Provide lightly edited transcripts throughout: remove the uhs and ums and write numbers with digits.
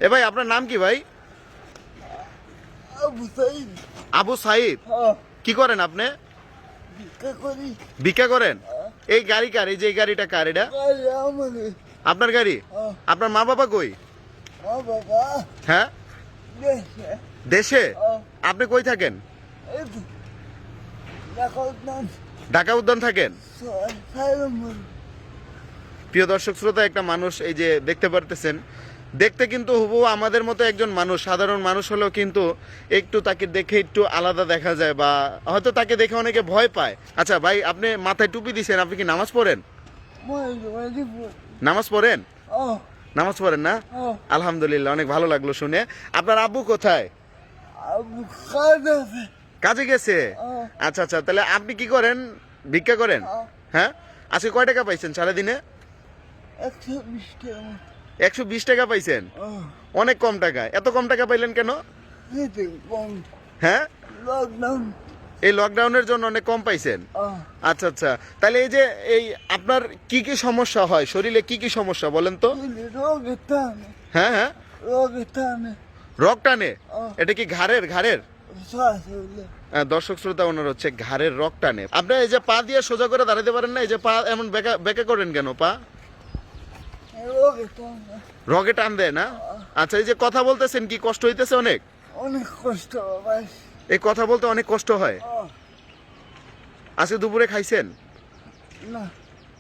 এ ভাই আপনার নাম কি ভাই? আবু সাইদ। আবু সাইদ। কি করেন আপনি? ভিক্ষা করি। ভিক্ষা করেন? এই গাড়ি কার? এই যে এই গাড়িটা কার এটা? গাড়ি আমাদের। আপনার গাড়ি? আপনার মা বাবা কই? মা বাবা হ্যাঁ, দেশে। দেশে? আপনি কই থাকেন? এই তো দেখাও নাম ঢাকা উদ্যান থাকেন? সাইমন। প্রিয় দর্শক শ্রোতা, একটা মানুষ এই যে দেখতে পারতেছেন, দেখতে কিন্তু হুবহু আমাদের মতো একজন মানুষ, সাধারণ মানুষ হলেও কিন্তু একটু তাকে দেখে একটু আলাদা দেখা যায়, বা হয়তো তাকে দেখে অনেকে ভয় পায়। আচ্ছা ভাই, আপনি মাথায় টুপি দিছেন, আপনি কি নামাজ পড়েন? নামাজ পড়েন? নামাজ পড়েন না? আলহামদুলিল্লাহ, অনেক ভালো লাগলো শুনে। আপনার আব্বু কোথায়? আবু কাদাবে। কাজে গেছে? আচ্ছা আচ্ছা, তাহলে আপনি কি করেন? ভিক্ষা করেন? হ্যাঁ। আজকে কয় টাকা পাইছেন সারাদিনে? 120 টাকা। 120 টাকা পাইছেন? অনেক কম টাকা। এত কম টাকা পাইলেন কেন? হ্যাঁ, লকডাউন। এই লকডাউনের জন্য অনেক কম পাইছেন? আচ্ছা আচ্ছা, তাহলে এই যে এই আপনার কি কি সমস্যা হয় শরীরে, কি কি সমস্যা বলেন তো? রোগে টানে। হ্যাঁ হ্যাঁ, রোগে টানে। রগ টানে? এটা কি ঘাড়ের? ঘাড়ের শ্বাস হইলে। দর্শক শ্রোতা, ওনার হচ্ছে ঘাড়ের রগ টানে। আপনি এই যে পা দিয়ে সোজা করে দাঁড়াতে পারেন না, এই যে পা এমন বেঁকা বেঁকা করেন কেন? পা রোগে টানে। রগে টান দেয় না? আচ্ছা, এই যে কথা বলতেছেন, কি কষ্ট হইতেছে? অনেক অনেক কষ্ট ভাই। এই কথা বলতে অনেক কষ্ট হয়। আজকে দুপুরে খাইছেন? না,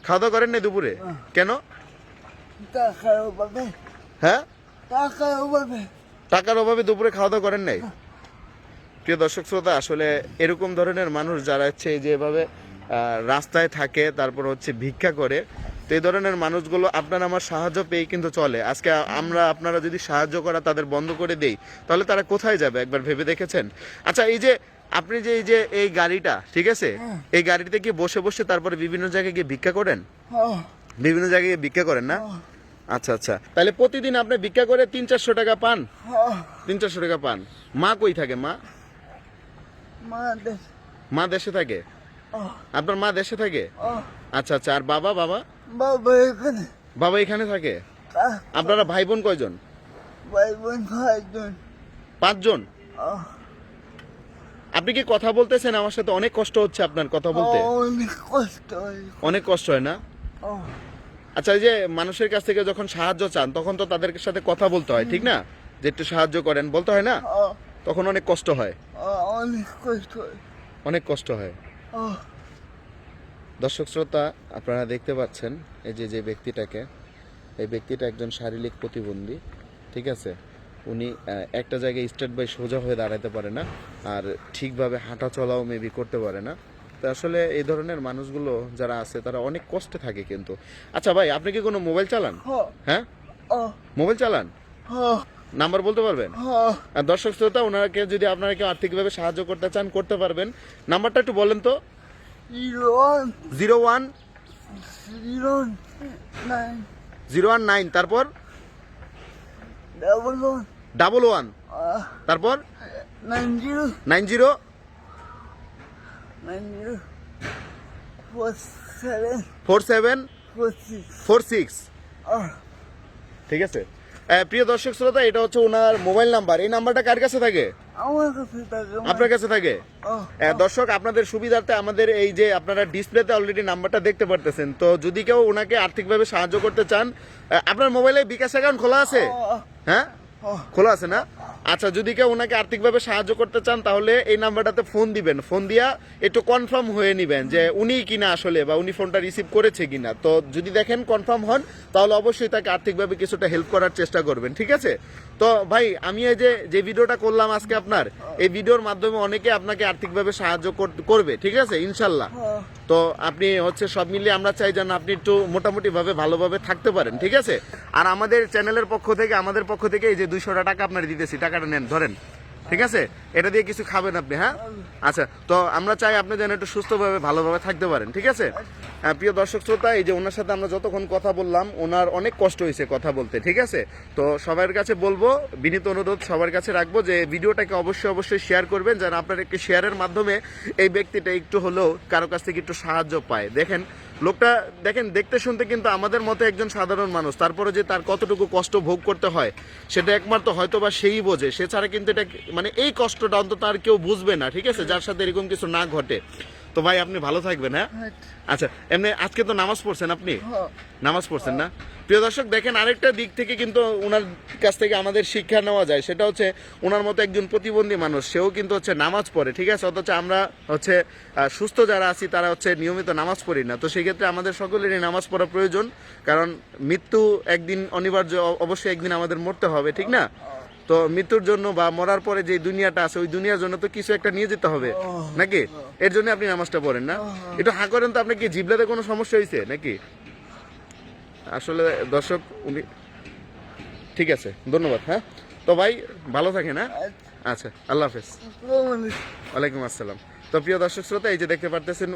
খাওয়া দাওয়া করেন না দুপুরে? কেন? টাকার অভাবে। হ্যাঁ, টাকার অভাবে। টাকার অভাবে দুপুরে খাওয়া দাওয়া করেন নাই? প্রিয় দর্শক শ্রোতা, আসলে এরকম ধরনের মানুষ যারা হচ্ছে এই যে এভাবে রাস্তায় থাকে, তারপর হচ্ছে ভিক্ষা করে, তো এই ধরনের মানুষগুলো আপনার আমার সাহায্য পেয়ে কিন্তু চলে। আজকে আপনারা যদি সাহায্য করা তাদের বন্ধ করে দেই, তাহলে তারা কোথায় যাবে একবার ভেবে দেখেছেন? আচ্ছা, এই যে আপনি যে এই গাড়িটা, ঠিক আছে, এই গাড়িতে কি বসে বসে তারপরে বিভিন্ন জায়গায় গিয়ে ভিক্ষা করেন? বিভিন্ন জায়গায় গিয়ে ভিক্ষা করেন না? আচ্ছা আচ্ছা, তাহলে প্রতিদিন আপনি ভিক্ষা করে 300-400 টাকা পান? 300-400 টাকা পান। মা কই থাকে? মা মা দেশে থাকে? আপনার মা দেশে থাকে? আচ্ছা আচ্ছা, আর বাবা? বাবা বাবা এখানে। বাবা এখানে থাকে? আপনারা ভাই বোন কয়জন? ভাই বোন 5 জন। 5 জন? আপনি কি কথা বলতেছেন আমার সাথে? অনেক কষ্ট হচ্ছে আপনার কথা বলতে? অনেক কষ্ট হয়। অনেক কষ্ট হয় না? আচ্ছা, এই যে মানুষের কাছ থেকে যখন সাহায্য চান, তখন তো তাদের সাথে কথা বলতে হয়, ঠিক না? যে একটু সাহায্য করেন, বলতে হয় না? তখন অনেক কষ্ট হয়। অনেক কষ্ট হয়। অনেক কষ্ট হয়। দর্শক শ্রোতা, আপনারা দেখতে পাচ্ছেন এই যে ব্যক্তিটাকে, এই ব্যক্তিটা একজন শারীরিক প্রতিবন্ধী, ঠিক আছে? উনি একটা জায়গায় স্ট্রেট বাই সোজা হয়ে দাঁড়াতে পারে না, আর ঠিকভাবে হাঁটা চলাও মেবি করতে পারে না। তো আসলে এই ধরনের মানুষগুলো যারা আছে তারা অনেক কষ্টে থাকে কিন্তু। আচ্ছা ভাই, আপনি কি কোনো মোবাইল চালান? হ্যাঁ, মোবাইল চালান? নাম্বার বলতে পারবেন? আর দর্শক শ্রোতা, ওনাকে যদি আপনারা কেউ আর্থিকভাবে সাহায্য করতে চান, করতে পারবেন। নাম্বারটা একটু বলেন তো। 0109, তারপর 11, তারপর 90 4746। ঠিক আছে। প্রিয় দর্শক শ্রোতা, এটা হচ্ছে ওনার মোবাইল নাম্বার। এই নাম্বারটা কার কাছে থাকে? আমার কাছে থাকে। আপনার কাছে থাকে? দর্শক, আপনাদের সুবিধার্থে আমাদের এই যে আপনারা ডিসপ্লেতে অলরেডি নাম্বারটা দেখতে পারতেছেন, তো যদি কেউ ওনাকে আর্থিকভাবে সাহায্য করতে চান, আপনার মোবাইলে বিকাশ অ্যাকাউন্ট খোলা আছে? হ্যাঁ, খোলা আছে না? আচ্ছা, যদি কেউ ওনাকে আর্থিকভাবে সাহায্য করতে চান, তাহলে এই নাম্বারটাতে ফোন দিবেন। ফোন দিয়া একটু কনফার্ম হয়ে নেবেন যে উনি কিনা আসলে, বা উনি ফোনটা রিসিভ করেছে কিনা। তো যদি দেখেন কনফার্ম হন, তাহলে অবশ্যই তাকে আর্থিকভাবে কিছুটা হেল্প করার চেষ্টা করবেন, ঠিক আছে? তো ভাই, আমি এই যে ভিডিওটা করলাম আজকে আপনার, এই ভিডিওর মাধ্যমে অনেকে আপনাকে আর্থিকভাবে সাহায্য করবে, ঠিক আছে, ইনশাল্লাহ। তো আপনি হচ্ছে সব মিলিয়ে আমরা চাই যেন আপনি একটু মোটামুটিভাবে ভালোভাবে থাকতে পারেন, ঠিক আছে? আর আমাদের চ্যানেলের পক্ষ থেকে, আমাদের পক্ষ থেকে এই যে 200 টাকা আপনার দিতেছি, টাকাটা নেন, ধরেন, ঠিক আছে? এটা দিয়ে কিছু খাবেন আপনি, হ্যাঁ? আচ্ছা, তো আমরা চাই আপনি যেন একটু সুস্থভাবে ভালোভাবে থাকতে পারেন, ঠিক আছে? প্রিয় দর্শক শ্রোতা, এই যে ওনার সাথে আমরা যতক্ষণ কথা বললাম, ওনার অনেক কষ্ট হয়েছে কথা বলতে, ঠিক আছে? তো সবার কাছে বলবো, বিনীত অনুরোধ সবার কাছে রাখবো যে ভিডিওটাকে অবশ্যই শেয়ার করবেন, যেন আপনার একটি শেয়ারের মাধ্যমে এই ব্যক্তিটা একটু হলেও কারো কাছ থেকে একটু সাহায্য পায়। দেখেন, লোকটা দেখেন দেখতে শুনতে কিন্তু আমাদের মতো একজন সাধারণ মানুষ, তারপরে যে তার কতটুকু কষ্ট ভোগ করতে হয় সেটা একমাত্র হয়তো বা সেই বোঝে, সে ছাড়া কিন্তু এটা মানে এই কষ্টটা অন্তত আর কেউ বুঝবে না, ঠিক আছে, যার সাথে এরকম কিছু না ঘটে। তো ভাই আপনি ভালো থাকবেন, হ্যাঁ। আচ্ছা, এমনি আজকে তো নামাজ পড়ছেন আপনি? নামাজ পড়ছেন না? প্রিয় দর্শক দেখেন, আরেকটা দিক থেকে কিন্তু ওনার কাছ থেকে আমাদের শিক্ষা নেওয়া যায়, সেটা হচ্ছে ওনার মতো একজন প্রতিবন্ধী মানুষ, সেও কিন্তু হচ্ছে নামাজ পড়ে, ঠিক আছে, অথচ আমরা হচ্ছে সুস্থ যারা আছি তারা হচ্ছে নিয়মিত নামাজ পড়ি না। তো সেই ক্ষেত্রে আমাদের সকলেরই নামাজ পড়া প্রয়োজন, কারণ মৃত্যু একদিন অনিবার্য, অবশ্যই একদিন আমাদের মরতে হবে, ঠিক না? তো মৃত্যুর জন্য বা মরার পরে যে দুনিয়াটা আছে ওই দুনিয়ার জন্য তো কিছু একটা নিয়ে যেতে হবে নাকি? এর জন্য আপনি নামাজটা পড়েন না? একটু হাঁ করেন তো, আপনার কি জিবলাতে কোনো সমস্যা হয়েছে নাকি? আসলে দর্শক উনি, ঠিক আছে, ধন্যবাদ, হ্যাঁ। তো ভাই ভালো থাকেন, হ্যাঁ। আচ্ছা, আল্লাহ হাফেজ। ওয়ালাইকুম আসসালাম। তো প্রিয় দর্শক শ্রোতা, এই যে দেখতে পারতেছেন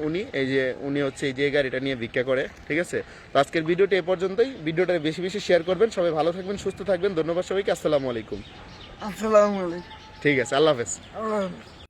উনি হচ্ছে এই যে গাড়িটা নিয়ে ভিক্ষা করে, ঠিক আছে। তো আজকের ভিডিওটি এ পর্যন্তই। ভিডিওটা বেশি বেশি শেয়ার করবেন। সবাই ভালো থাকবেন, সুস্থ থাকবেন। ধন্যবাদ সবাইকে। আসসালামু আলাইকুম। আসসালামু আলাইকুম। ঠিক আছে, আল্লাহ হাফেজ। আল্লাহ হাফেজ।